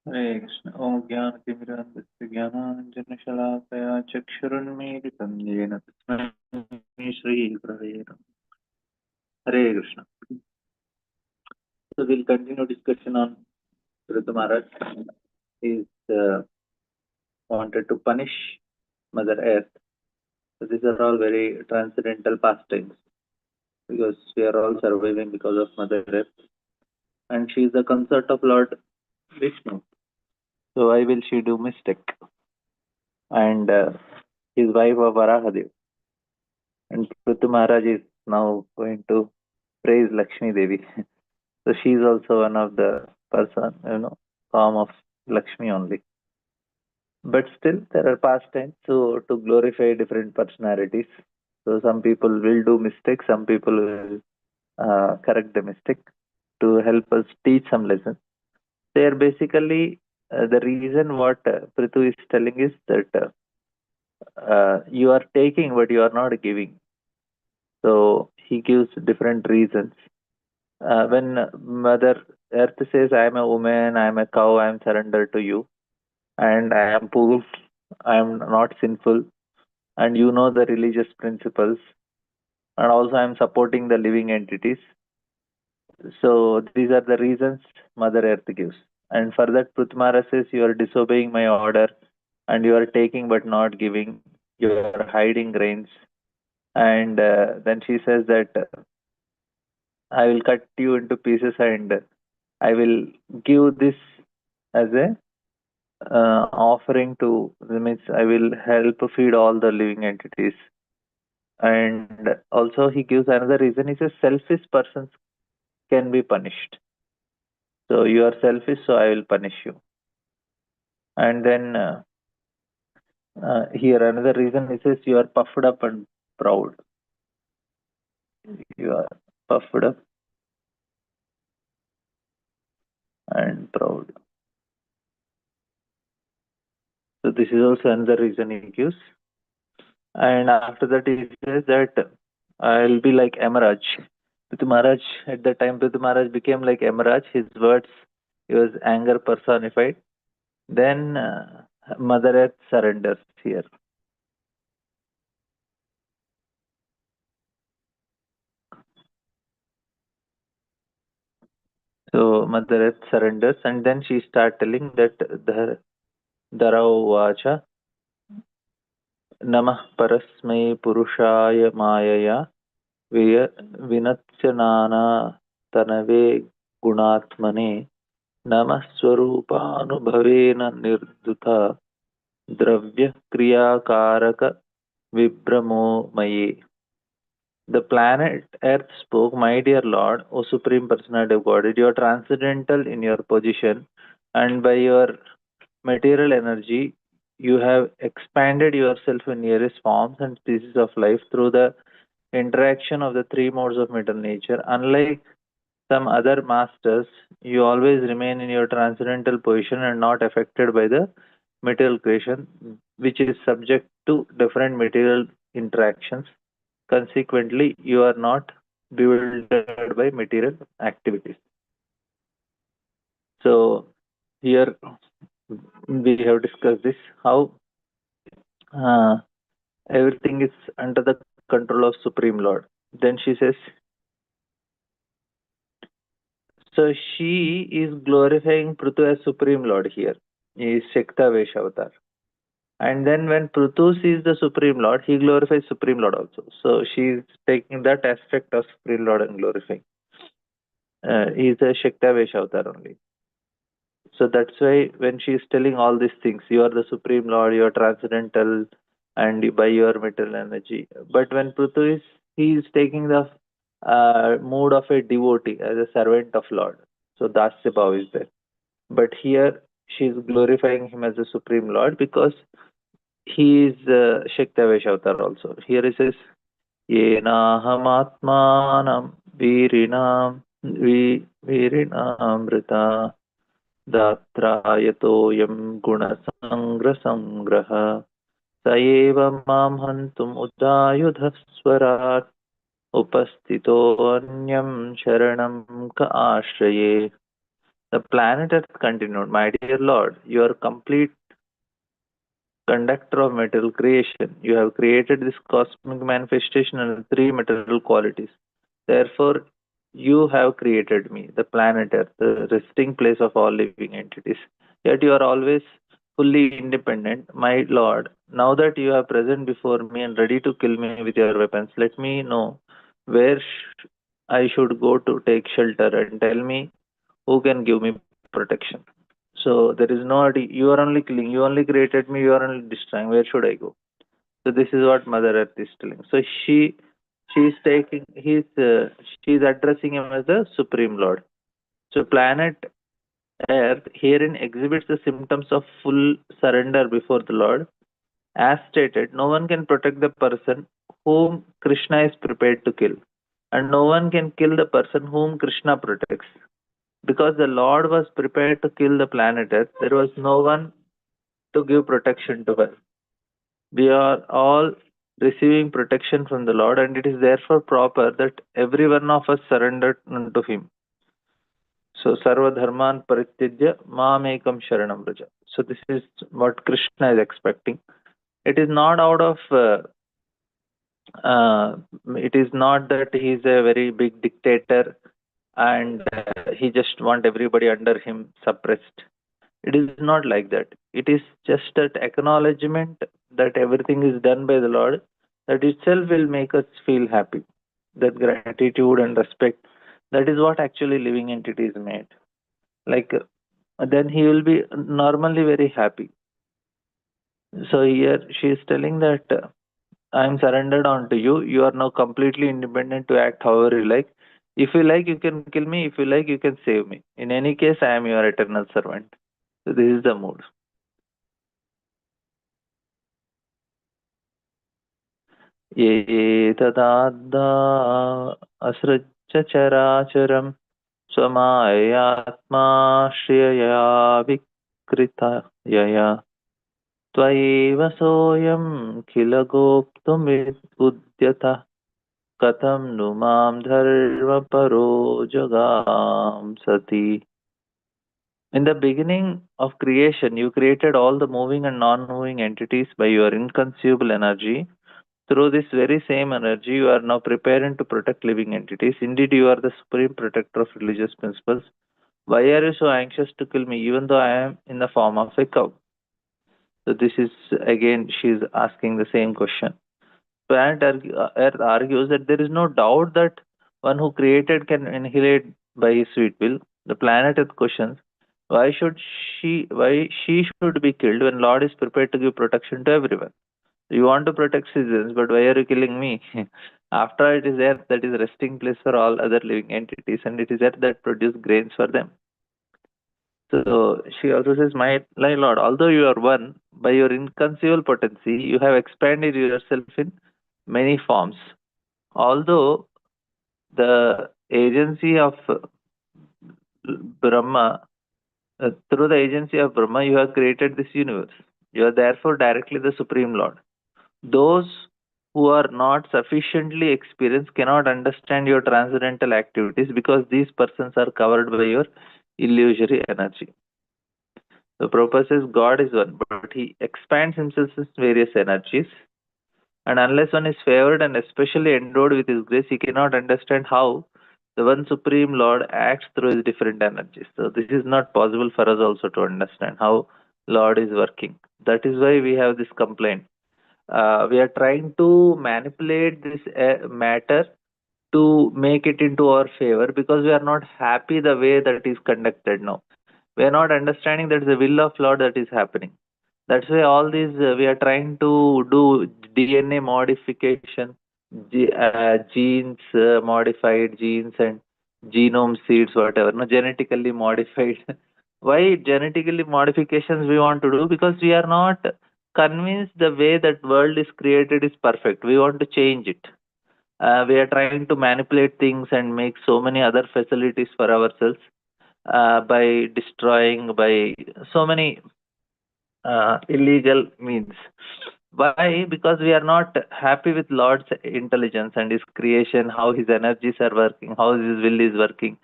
हरे कृष्ण। ओम ज्ञानतिमिरान्धस्य ज्ञानाञ्जनशलाकया चक्षुरुन्मीलितं येन तस्मै श्रीगुरवे नमः। हरे Krishna. So we'll continue discussion on Prithu Maharaj. He wanted to punish Mother Earth. So these are all very transcendental pastimes because we are all surviving because of Mother Earth, and she is the consort of Lord Vishnu. So why will she do mistake? And his wife of Varahadev. And Prithu Maharaj is now going to praise Lakshmi Devi. So she is also one of the person, form of Lakshmi only. But still, there are pastimes to glorify different personalities. So some people will do mistakes, some people will correct the mistake to help us teach some lessons. They are basically the reason what Prithu is telling is that you are taking but you are not giving. So he gives different reasons. When Mother Earth says, I am a woman, I am a cow, I am surrendered to you, and I am poor, I am not sinful, and you know the religious principles, and also I am supporting the living entities. So these are the reasons Mother Earth gives. And for that, Prutmara says, you are disobeying my order, and you are taking but not giving, you are hiding grains. And then she says that I will cut you into pieces and I will give this as a offering to, means I will help feed all the living entities. And also he gives another reason. He says selfish persons can be punished. So you are selfish, so I will punish you. And then here another reason, he says you are puffed up and proud. You are puffed up and proud. So this is also another reason he gives. And after that, he says that I'll be like Emeraj. Prithu Maharaj, at that time, Prithu Maharaj became like Emeraj. His words, he was anger personified. Then Mother Earth surrenders here. So Mother Earth surrenders, and then she starts telling that the Dharavacha Namah Parasmai Purushaya Mayaya Vinatyanana Tanave Gunatmane Namah Swarupanubhavena Nirduta Dravya Kriyakaraka Vibramo Maye. The planet Earth spoke, my dear Lord, O Supreme Personality of Godhead, you are transcendental in your position, and by your material energy, you have expanded yourself in various forms and species of life through the interaction of the three modes of material nature. Unlike some other masters, you always remain in your transcendental position and not affected by the material creation, which is subject to different material interactions. Consequently, you are not bewildered by material activities. So, here we have discussed this how uh, everything is under the control of Supreme Lord. Then she says, so she is glorifying Prithu as Supreme Lord here. He is Shakta Vesh avatar. And then when Prithu sees the Supreme Lord, he glorifies Supreme Lord also. So she is taking that aspect of Supreme Lord and glorifying. He is a Shakta Vesh avatar only. So that's why when she is telling all these things, you are the Supreme Lord, you are transcendental, and by your material energy. But when Prithu is, he is taking the mood of a devotee as a servant of Lord. So Dasya Bhav is there. But here she is glorifying him as the Supreme Lord because he is Shaktavesh avatar also. Here it says, Yenahamatmanam virinam virinamrita datrayatoyam gunasangraha saeva mam hantum udayudha swarat upastito anyam sharanam ka ashraye. The planet Earth continued, "My dear Lord, you are complete conductor of material creation. You have created this cosmic manifestation and three material qualities. Therefore, you have created me, the planet Earth, the resting place of all living entities. Yet you are always fully independent, my Lord. Now that you are present before me and ready to kill me with your weapons, let me know where I should go to take shelter and tell me who can give me protection. So there is no, you are only killing, you only created me, you are only destroying. Where should I go? So this is what Mother Earth is telling. So she is taking, she is addressing him as the Supreme Lord. So planet Earth herein exhibits the symptoms of full surrender before the Lord. As stated, no one can protect the person whom Krishna is prepared to kill, and no one can kill the person whom Krishna protects. Because the Lord was prepared to kill the planet Earth, there was no one to give protection to her. We are all receiving protection from the Lord, and it is therefore proper that every one of us surrender unto Him. So, Sarva Dharman Parityajya Mamekam Sharanam Vraja. So, this is what Krishna is expecting. It is not out of, it is not that he is a very big dictator and he just want everybody under him suppressed. It is not like that. It is just that acknowledgement that everything is done by the Lord, that itself will make us feel happy. That gratitude and respect, that is what actually living entity is made. Like, then he will be normally very happy. So here she is telling that I am surrendered onto you. You are now completely independent to act however you like. If you like, you can kill me. If you like, you can save me. In any case, I am your eternal servant. So this is the mood. एतदाद्धा असृज्य चराचरं स्वमायात्मा श्रियया विकृतयया त्वयैव सोऽयं किल गोप्तुमुद्यतः कथं नु मां धर्मपरो जगांसति. In the beginning of creation, you created all the moving and non-moving entities by your inconceivable energy. Through this very same energy, you are now preparing to protect living entities. Indeed, you are the supreme protector of religious principles. Why are you so anxious to kill me, even though I am in the form of a cow? So, this is again, she is asking the same question. Earth argues that there is no doubt that one who created can annihilate by his sweet will. The planet Earth questions, why she should be killed when Lord is prepared to give protection to everyone? You want to protect citizens, but why are you killing me? After all, it is Earth that is resting place for all other living entities, and it is Earth that produces grains for them. So she also says, my Lord, although you are one, by your inconceivable potency, you have expanded yourself in many forms. Although the agency of Brahma, through the agency of Brahma, you have created this universe. You are therefore directly the Supreme Lord. Those who are not sufficiently experienced cannot understand your transcendental activities because these persons are covered by your illusory energy. The purpose is God is one, but he expands himself in various energies. And unless one is favored and especially endowed with his grace, he cannot understand how the one Supreme Lord acts through his different energies. So this is not possible for us also to understand how Lord is working. That is why we have this complaint. We are trying to manipulate this matter to make it into our favor because we are not happy the way that is conducted now. We are not understanding that the will of Lord that is happening. That's why all these we are trying to do DNA modification, genes modified genes and genome seeds, whatever, no, genetically modified. Why genetically modifications we want to do? Because we are not convinced the way that world is created is perfect. We want to change it. We are trying to manipulate things and make so many other facilities for ourselves by destroying by so many illegal means. Why? Because we are not happy with Lord's intelligence and his creation, how his energies are working, how his will is working.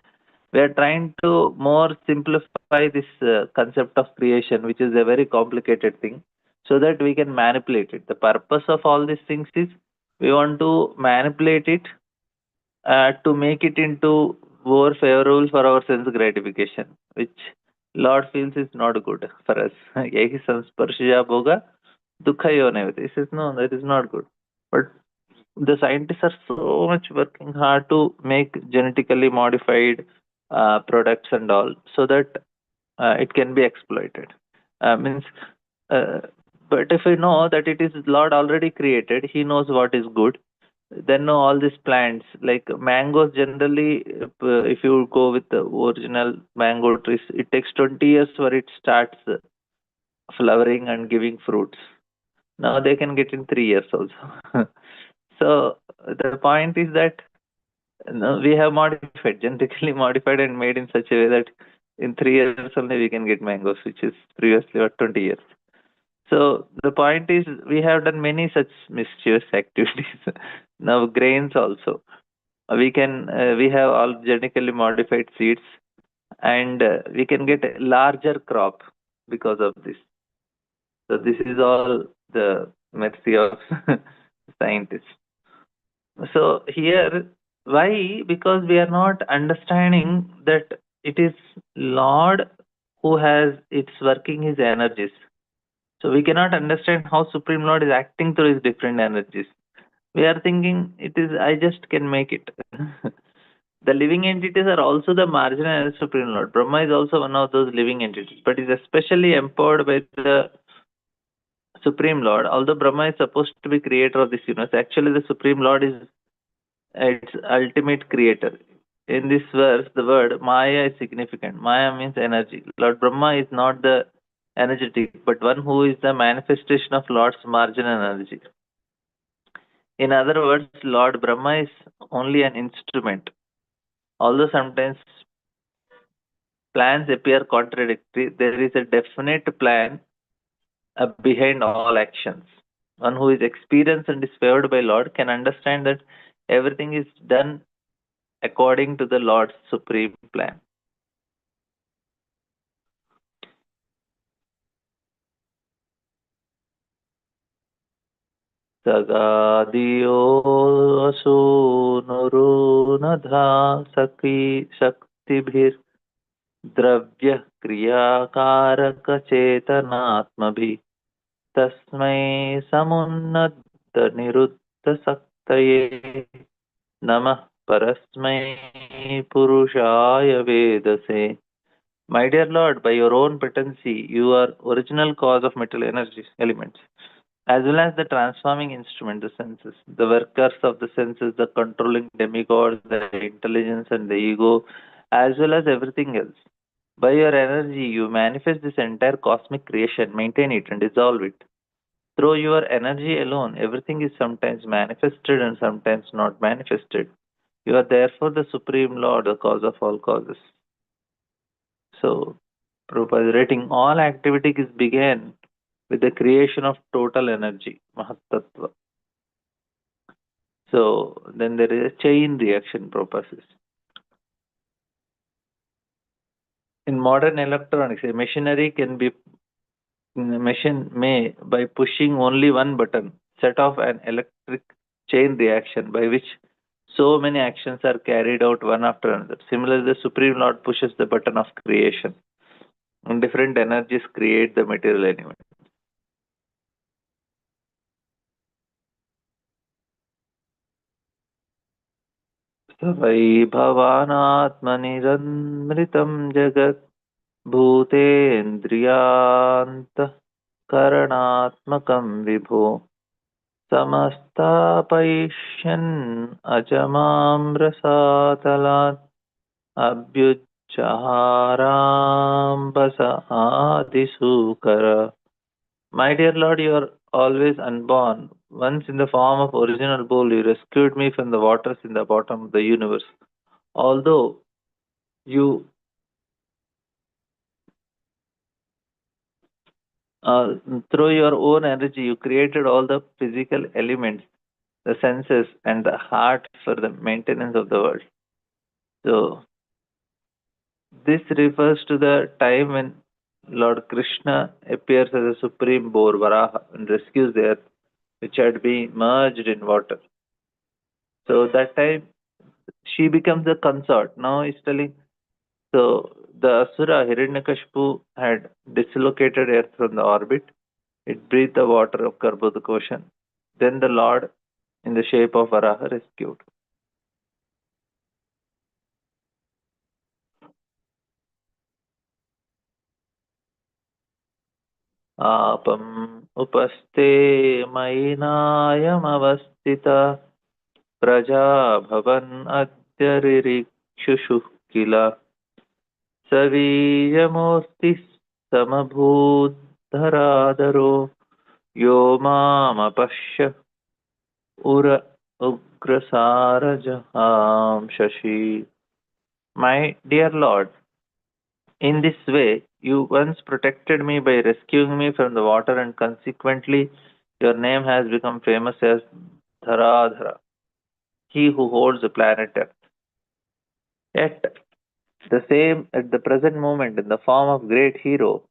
We are trying to more simplify this concept of creation, which is a very complicated thing, so that we can manipulate it. The purpose of all these things is we want to manipulate it to make it into more favorable for our sense gratification, which Lord feels is not good for us. Yehi samsparshya bhoga dukhayo nevati. This is no, that is not good. But the scientists are so much working hard to make genetically modified products and all, so that it can be exploited. Means, uh, but if we know that it is Lord already created, He knows what is good. Then no, all these plants like mangoes generally, if you go with the original mango trees, it takes 20 years for it starts flowering and giving fruits. Now they can get in 3 years also. So the point is that no, we have modified, genetically modified and made in such a way that in 3 years only we can get mangoes, which is previously what 20 years. So the point is we have done many such mischievous activities. Now grains also. We have all genetically modified seeds, and we can get a larger crop because of this. So this is all the mercy of scientists. So here, why? Because we are not understanding that it is Lord who has its working his energies. So we cannot understand how Supreme Lord is acting through his different energies. We are thinking it is I just can make it. The living entities are also the marginal Supreme Lord. Brahma is also one of those living entities, but is especially empowered by the Supreme Lord. Although Brahma is supposed to be creator of this universe, actually the Supreme Lord is its ultimate creator. In this verse, the word Maya is significant. Maya means energy. Lord Brahma is not the energetic, but one who is the manifestation of Lord's marginal energy. In other words, Lord Brahma is only an instrument. Although sometimes plans appear contradictory, there is a definite plan behind all actions. One who is experienced and is favored by Lord can understand that everything is done according to the Lord's supreme plan. सगादियो सूनुरुनधा सखी शक्तिभिर्द्रव्यः क्रियाकारकचेतनात्मभिः तस्मै समुन्नतनिरुद्धशक्तये नमः परस्मै पुरुषाय वेदसे. My dear Lord, by your own potency, you are original cause of material energy elements, as well as the transforming instrument, the senses, the workers of the senses, the controlling demigods, the intelligence and the ego, as well as everything else. By your energy, you manifest this entire cosmic creation, maintain it, and dissolve it. Through your energy alone, everything is sometimes manifested and sometimes not manifested. You are therefore the Supreme Lord, the cause of all causes. So, Prabhupada is writing, all activities began with the creation of total energy, Mahatattva. So, then there is a chain reaction, Prabhupada says. In modern electronics, a machinery can be machine may, by pushing only one button, set off an electric chain reaction by which so many actions are carried out one after another. Similarly, the Supreme Lord pushes the button of creation, and different energies create the material element. स वै भवानात्मनिरन्मृतं जगत् भूतेन्द्रियान्तःकरणात्मकं विभो समस्तापयिष्यन् अजमाम्रसातलात् अभ्युच्चहाराम्बस आदिसूकर. My dear Lord, you are always unborn. Once in the form of original bull, you rescued me from the waters in the bottom of the universe. Although you, uh, through your own energy, you created all the physical elements, the senses, and the heart for the maintenance of the world. So, This refers to the time when Lord Krishna appears as a supreme boar Varaha and rescues the earth, which had been merged in water. So that time she becomes the consort. Now he's telling, so the Asura Hiranyakashipu had dislocated earth from the orbit. It breathed the water of Karbudaka ocean. Then the Lord, in the shape of Varaha, rescued. आपम् उपस्थे मयिनायमवस्थिता प्रजा भवन् अद्य रिरिक्षुषुः किल सवीयमूर्तिः समभूद्धरादरो यो मामपश्य उर उग्रसारजहां Shashi. My dear Lord, in this way you once protected me by rescuing me from the water, and consequently your name has become famous as Dharadhara, he who holds the planet Earth. Yet the same at the present moment, in the form of great hero,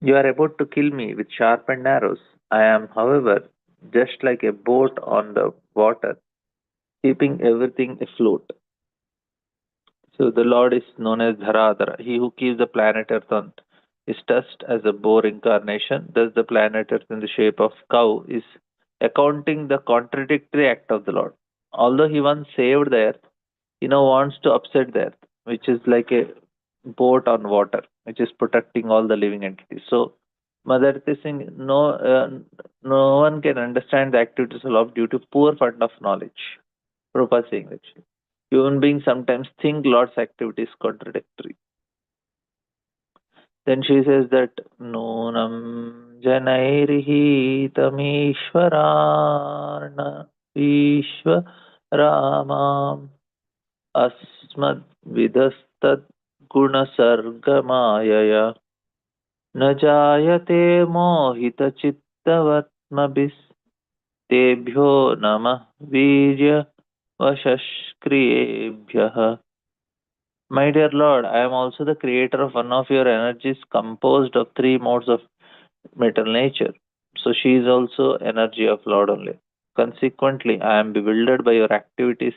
you are about to kill me with sharpened arrows. I am, however, just like a boat on the water, keeping everything afloat. So the Lord is known as Dharadhara, he who keeps the planet Earth on is touched as a boar incarnation. Thus the planet Earth in the shape of cow is accounting the contradictory act of the Lord. Although he once saved the earth, he now wants to upset the earth, which is like a boat on water, which is protecting all the living entities. So Mother Earth is saying no one can understand the activities of love due to poor fund of knowledge. Prabhupada saying that human beings sometimes think Lord's activity is contradictory. Then she says that Nunam Janairihi Tamishwarana Ishwaramam Asmad Vidastad Gunasargamayaya Najayate Mohita Chittavatmabis Tebhyo Namah Virya Vashashkriyebhyah. My dear Lord, I am also the creator of one of your energies composed of three modes of material nature. So she is also energy of Lord only. Consequently, I am bewildered by your activities.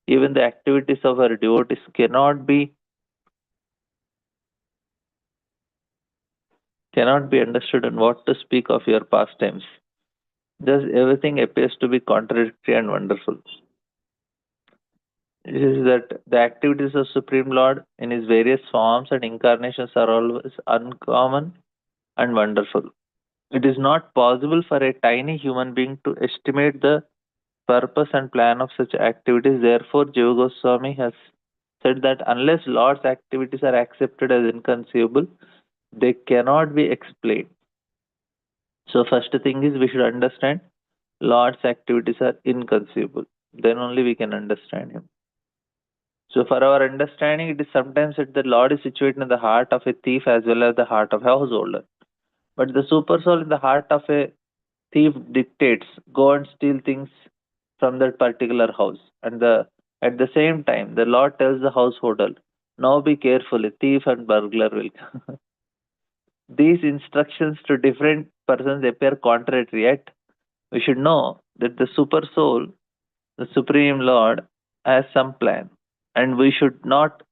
Even the activities of our devotees cannot be understood, and what to speak of your pastimes. Thus everything appears to be contradictory and wonderful. It is that the activities of Supreme Lord in his various forms and incarnations are always uncommon and wonderful. It is not possible for a tiny human being to estimate the purpose and plan of such activities. Therefore, Jiva Goswami has said that unless Lord's activities are accepted as inconceivable, they cannot be explained. So, first thing is we should understand Lord's activities are inconceivable. Then only we can understand Him. So, for our understanding, it is sometimes that the Lord is situated in the heart of a thief as well as the heart of a householder. But the super soul in the heart of a thief dictates, go and steal things from that particular house. And at the same time, the Lord tells the householder, now be careful, a thief and burglar will come. These instructions to different persons appear contradictory, yet we should know that the super soul, the Supreme Lord, has some plan. And we should not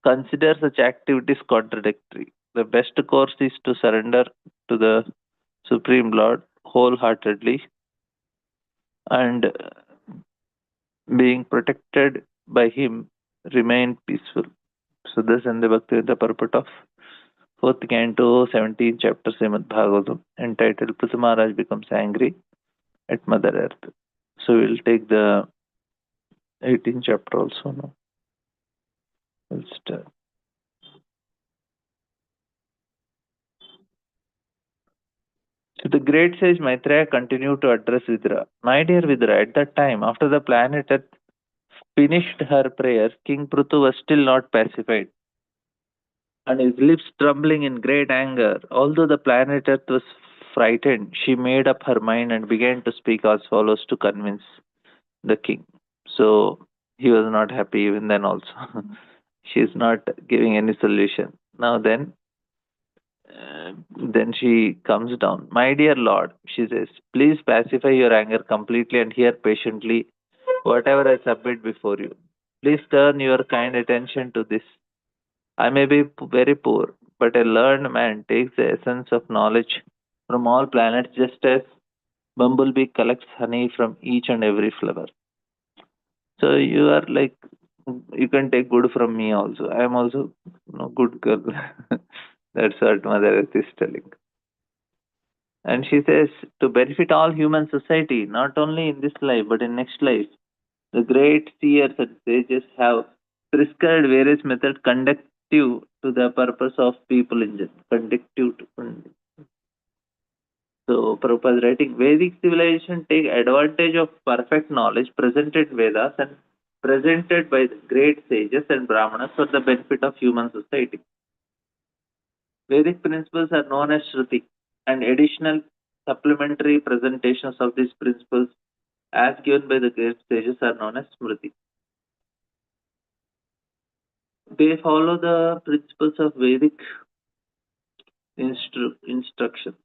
consider such activities contradictory. The best course is to surrender to the Supreme Lord wholeheartedly and being protected by Him remain peaceful. So this is the Bhaktivedanta purport of 4th Canto, 17th chapter Srimad Bhagavatam, entitled Prithu Maharaj becomes angry at Mother Earth. So we'll take the 18th chapter also now. We'll start. So the great sage Maitreya continued to address Vidura. My dear Vidura, at that time, after the planet Earth finished her prayers, King Prithu was still not pacified, and his lips trembling in great anger. Although the planet Earth was frightened, she made up her mind and began to speak as follows to convince the king. So He was not happy even then also. She's not giving any solution. Now then she comes down. My dear Lord, she says, please pacify your anger completely and hear patiently whatever I submit before you. Please turn your kind attention to this. I may be very poor, but a learned man takes the essence of knowledge from all planets just as bumblebee collects honey from each and every flower. So you are like, you can take good from me also. I am also good girl. That's what Mother Earth is telling. And she says, to benefit all human society, not only in this life but in next life, the great seers and sages have prescribed various methods conductive to the purpose of people in general. Conductive to. So Prabhupada is writing, Vedic civilization take advantage of perfect knowledge presented Vedas and presented by the great sages and Brahmanas for the benefit of human society. Vedic principles are known as Shruti, and additional supplementary presentations of these principles as given by the great sages are known as Smriti. They follow the principles of Vedic instructions.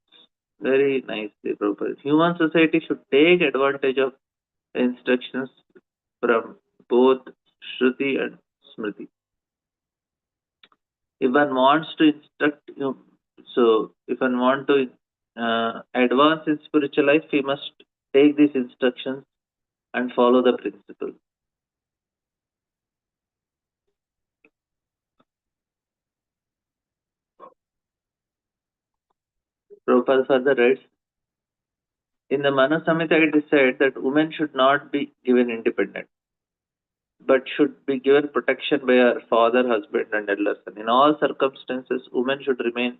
Very nicely, Prabhupada. Human society should take advantage of instructions from both Shruti and Smriti. If one wants to instruct, so if one want to advance in spiritual life, he must take these instructions and follow the principle. Prabhupada further writes, in the Manu Samhita it is said that women should not be given independence, but should be given protection by her father, husband, and elder son. In all circumstances, women should remain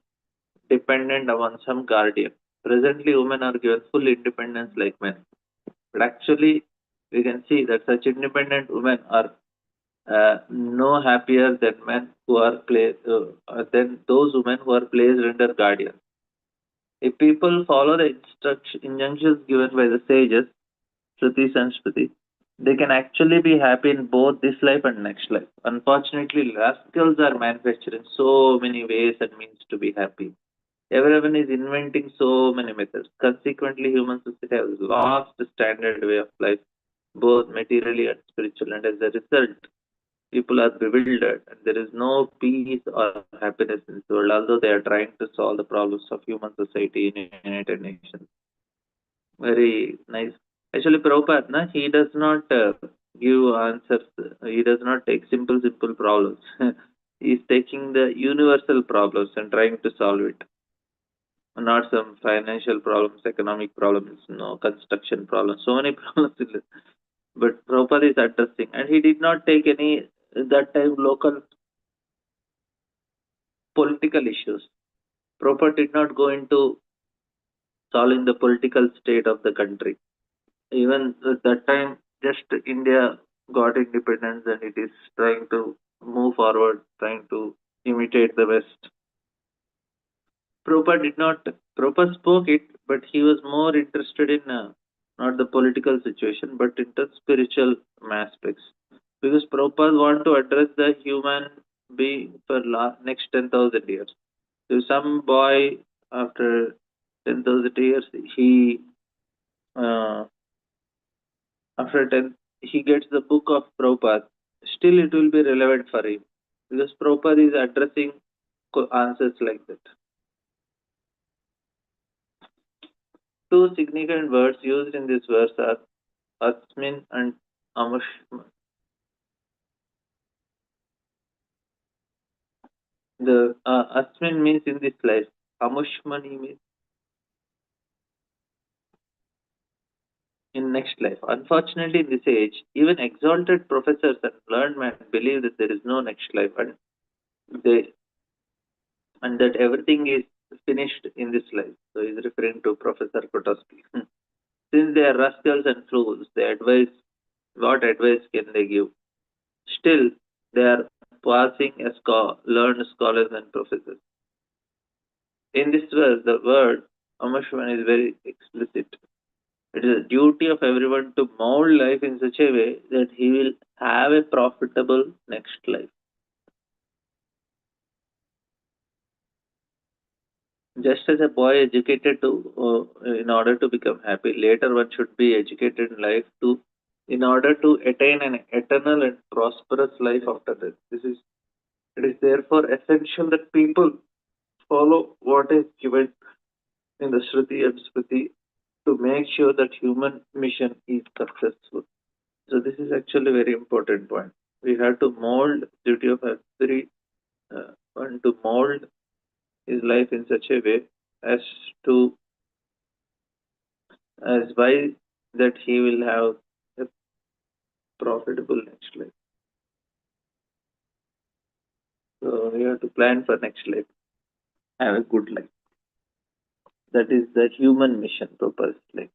dependent upon some guardian. Presently, women are given full independence like men. But actually, we can see that such independent women are no happier than men who are than those women who are placed under guardians. If people follow the injunctions given by the sages, Shruti and Shruti, they can actually be happy in both this life and next life. Unfortunately, rascals are manufactured in so many ways and means to be happy. Everyone is inventing so many methods. Consequently, human society has lost the standard way of life, both materially and spiritual. And as a result, people are bewildered and there is no peace or happiness in this world, although they are trying to solve the problems of human society in United Nations. Very nice. Actually, Prabhupada, na, he does not give answers. He does not take simple problems. He is taking the universal problems and trying to solve it. Not some financial problems, economic problems, no construction problems, so many problems. But Prabhupada is addressing, and he did not take any that time local political issues. Prabhupada did not go into solving the political state of the country. Even at that time, just India got independence and it is trying to move forward, trying to imitate the West. Prabhupada did not, Prabhupada spoke it, but he was more interested in not the political situation, but in the spiritual aspects. Because Prabhupada want to address the human being for next 10,000 years. So some boy after 10,000 years, he uh, after 10, he gets the book of Prabhupada. Still, it will be relevant for him because Prabhupada is addressing answers like that. Two significant words used in this verse are Asmin and Amushman. The Asmin means in this life, Amushmani means in next life. Unfortunately, in this age, even exalted professors and learned men believe that there is no next life they and that everything is finished in this life. So he's referring to Professor Kotowski. Since they are rascals and fools, what advice can they give? Still, they are passing as learned scholars and professors. In this verse, the word Amashwan is very explicit. It is a duty of everyone to mold life in such a way that he will have a profitable next life. Just as a boy educated to in order to become happy, later one should be educated in life to in order to attain an eternal and prosperous life after death. It is therefore essential that people follow what is given in the Shruti and Smriti to make sure that human mission is successful. So this is actually a very important point. We have to mold duty of every one to mold his life in such a way as to as by that he will have a profitable next life. So we have to plan for next life, have a good life. That is the human mission purpose. Like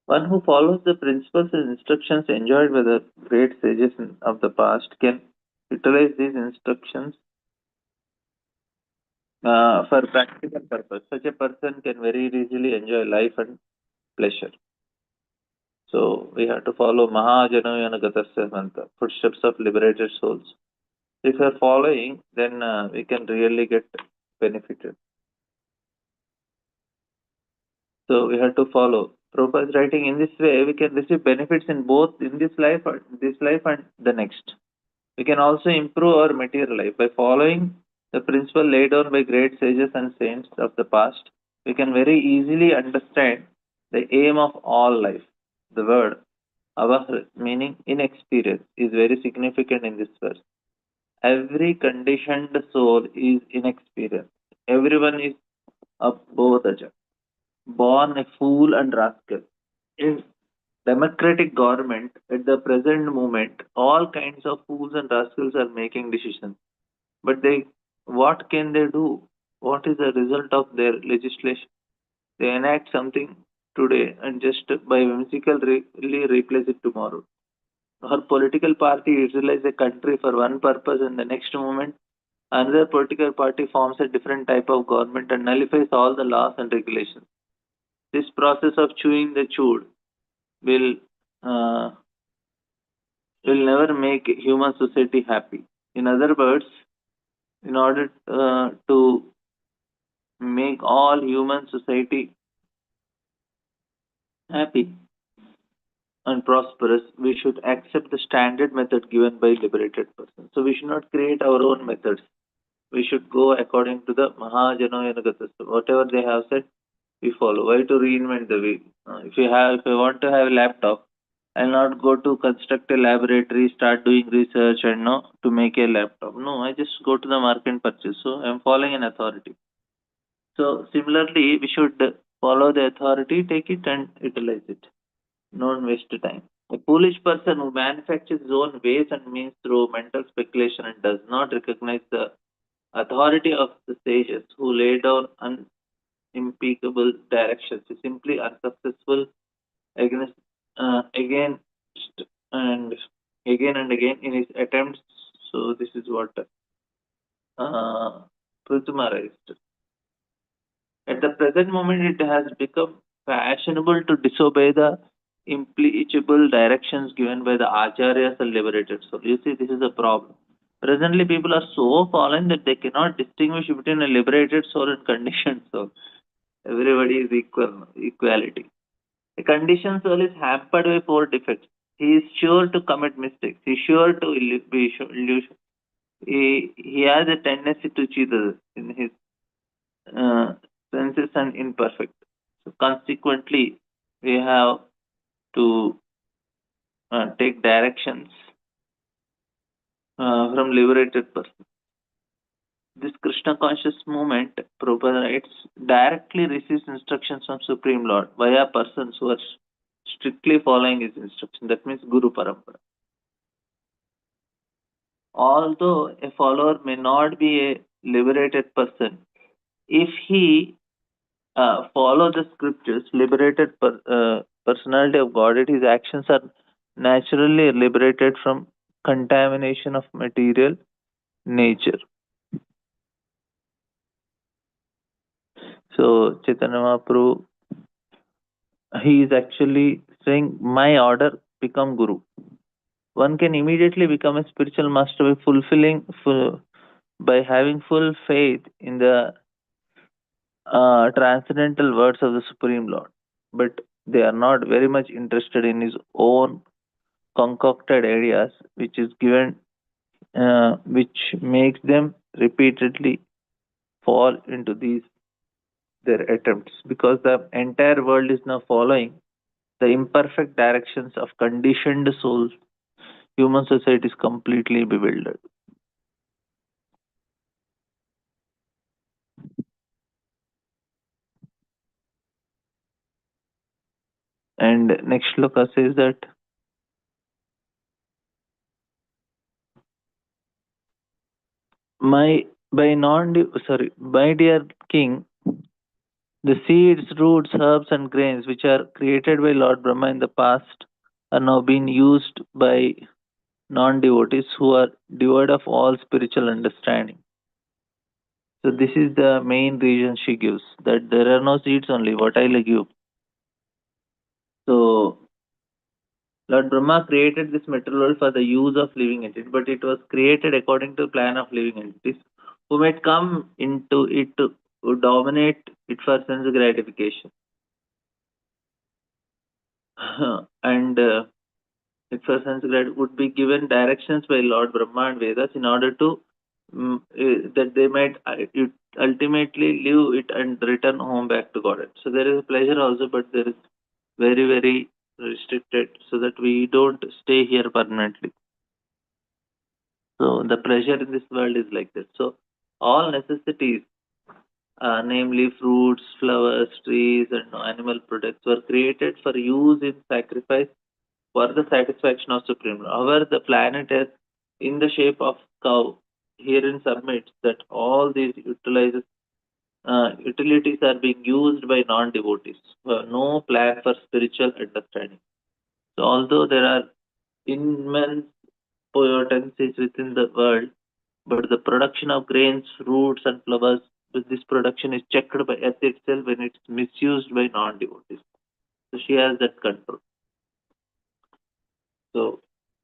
one who follows the principles and instructions enjoyed by the great sages of the past can utilize these instructions for practical purpose. Such a person can very easily enjoy life and pleasure. So we have to follow Mahajanayana Gatasya Mantra, footsteps of liberated souls. If you are following, then we can really get benefited. So we have to follow. Prabhupada is writing in this way, we can receive benefits in both in this life and the next. We can also improve our material life by following the principle laid down by great sages and saints of the past. We can very easily understand the aim of all life. The word avahar, meaning inexperience, is very significant in this verse. Every conditioned soul is inexperienced. Everyone is a bodhaja, born a fool and rascal. In democratic government, at the present moment, all kinds of fools and rascals are making decisions. But what can they do? What is the result of their legislation? They enact something today and just by whimsically replace it tomorrow. Her political party utilize a country for one purpose and the next moment another political party forms a different type of government and nullifies all the laws and regulations. This process of chewing the chewed will uh, will never make human society happy. In other words, in order to make all human society happy and prosperous, we should accept the standard method given by liberated persons. So we should not create our own methods. We should go according to the Mahajanayana. Whatever they have said, we follow. Why to reinvent the wheel? If I want to have a laptop, I'll not go to construct a laboratory, start doing research and no to make a laptop. No, I just go to the market and purchase. So I'm following an authority. So similarly, we should follow the authority, take it and utilize it. Don't waste time. A foolish person who manufactures his own ways and means through mental speculation and does not recognize the authority of the sages who lay down unimpeachable directions is simply unsuccessful against, against and and again in his attempts. So this is what Prithuma raised. At the present moment, it has become fashionable to disobey the impeachable directions given by the acharyas and liberated soul. You see, this is a problem. Presently, people are so fallen that they cannot distinguish between a liberated soul and conditioned soul. Everybody is equal, equality. A conditioned soul is hampered by four defects. He is sure to commit mistakes. He is sure to be illusion. He has a tendency to cheat others in his uh, senses and imperfect. So consequently, we have to take directions from liberated person. This Krishna conscious movement, Prabhupada writes, directly receives instructions from Supreme Lord via persons who are strictly following his instruction. That means Guru Parampara. Although a follower may not be a liberated person, if he follow the scriptures, personality of Godhead, his actions are naturally liberated from contamination of material nature. So Chaitanya Mahaprabhu, he is actually saying, my order become guru. One can immediately become a spiritual master by by having full faith in the transcendental words of the Supreme Lord. But they are not very much interested in his own concocted ideas, which makes them repeatedly fall into these their attempts, because the entire world is now following the imperfect directions of conditioned souls. Human society is completely bewildered. And next shloka says that my by non sorry my dear king, the seeds, roots, herbs, and grains which are created by Lord Brahma in the past are now being used by non devotees who are devoid of all spiritual understanding. So, this is the main reason she gives, that there are no seeds only, what I'll give. So, Lord Brahma created this material world for the use of living entities, but it was created according to the plan of living entities who might come into it to dominate it for sense gratification. And if a Sanskrit would be given directions by Lord Brahma and Vedas in order to that they might ultimately leave it and return home back to Godhead. So there is a pleasure also, but there is very, very restricted, so that we don't stay here permanently. So the pleasure in this world is like that. So all necessities, namely fruits, flowers, trees, and animal products, were created for use in sacrifice for the satisfaction of Supreme Lord. However, the planet Earth, in the shape of cow, herein submits that all these utilities are being used by non-devotees. No plan for spiritual understanding. So, although there are immense potencies within the world, but the production of grains, fruits, and flowers, this production is checked by Earth itself when it's misused by non-devotees. So, she has that control. So,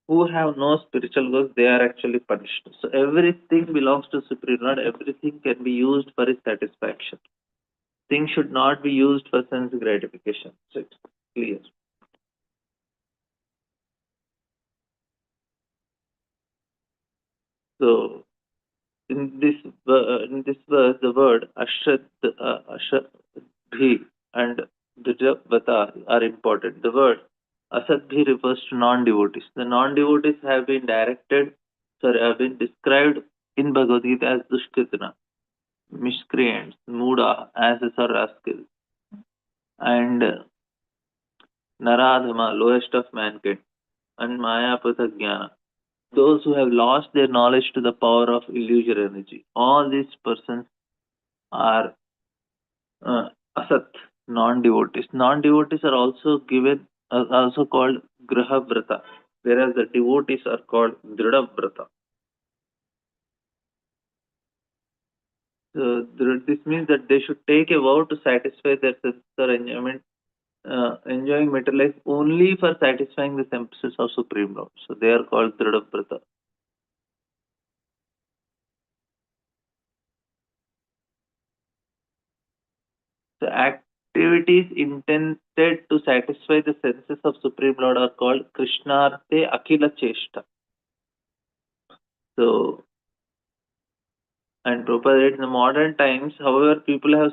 who have no spiritual goals, they are actually punished. So, everything belongs to Supreme Lord, everything can be used for his satisfaction. Things should not be used for sense gratification. So, it's clear. So, in this verse, the word Ashadbhi and Drijavata are important. The word Asadbhi refers to non-devotees. The non-devotees have been described in Bhagavad Gita as Dushkritana, miscreants, Muda, asses or rascals, and Naradhama, lowest of mankind, and Maya Jnana, those who have lost their knowledge to the power of illusory energy. All these persons are asat, non-devotees. Non-devotees are also called Grahavrata, whereas the devotees are called Dridhavrata. So this means that they should take a vow to satisfy their sense or enjoying material life only for satisfying the senses of Supreme Lord. So they are called Dridhavrata. The activities intended to satisfy the senses of Supreme Lord are called Krishnarte Akila Cheshta. So, and Prabhupada, in the modern times, however, people have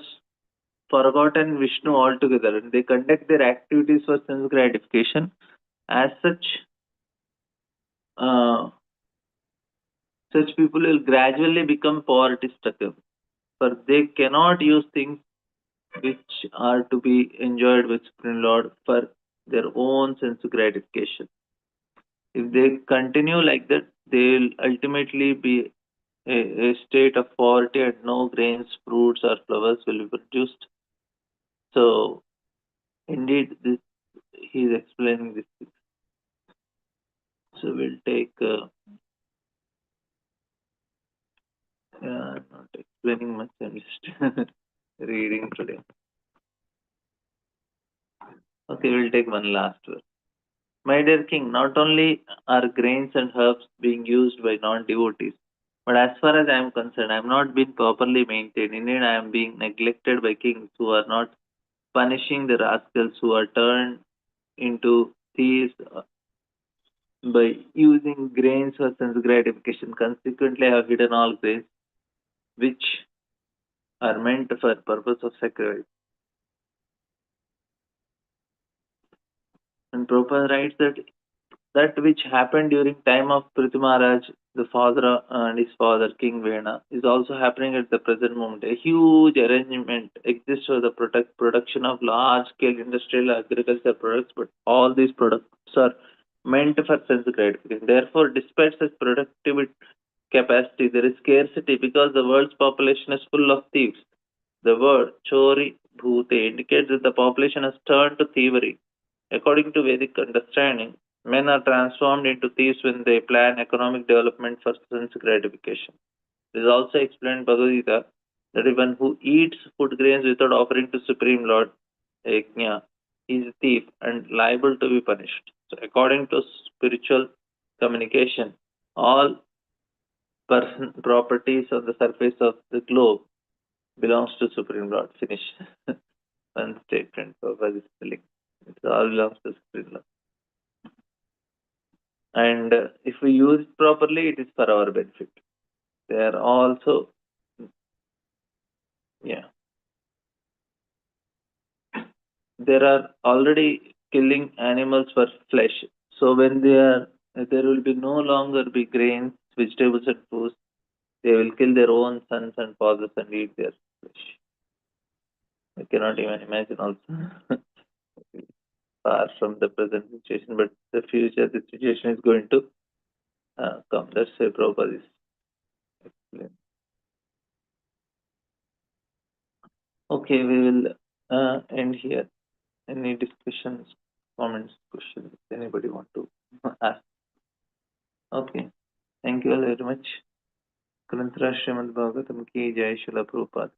forgotten Vishnu altogether and they conduct their activities for sense gratification. As uh, such people will gradually become poverty stricken, for they cannot use things which are to be enjoyed with Supreme Lord for their own sense gratification. If they continue like that, they will ultimately be a state of poverty and no grains, fruits, or flowers will be produced. So, indeed, this he is explaining this. So, we'll take, not explaining much, I'm just reading today. Okay, we'll take one last verse. My dear king, not only are grains and herbs being used by non-devotees, but as far as I am concerned, I am not being properly maintained. Indeed, I am being neglected by kings who are not punishing the rascals who are turned into thieves by using grains for sense gratification. Consequently, I have hidden all grains which are meant for purpose of sacrifice. And Prabhupada writes that which happened during time of Prithvi Maharaj, the father and his father, King Vena, is also happening at the present moment. A huge arrangement exists for the production of large-scale industrial agricultural products, but all these products are meant for sense gratification. Therefore, despite such productive capacity, there is scarcity because the world's population is full of thieves. The word chori bhute indicates that the population has turned to thievery. According to Vedic understanding, men are transformed into thieves when they plan economic development for sense gratification. It is also explained in Bhagavad Gita that one who eats food grains without offering to Supreme Lord Yajna is a thief and liable to be punished. So, according to spiritual communication, all properties on the surface of the globe belongs to Supreme Lord. Finish. One statement of this telling. It all belongs to Supreme Lord. And if we use it properly, it is for our benefit. They are also, yeah, there are already killing animals for flesh. So when there will be no longer be grains, vegetables, and fruits. They will kill their own sons and fathers and eat their flesh. I cannot even imagine also. Far from the present situation, but the future, the situation is going to come. That's why Prabhupada is explaining. Okay, we will end here. Any discussions, comments, questions? Anybody want to ask? Okay. Thank you all very much. Grantha Srimad Bhagavatam ki Jai Srila Prabhupada.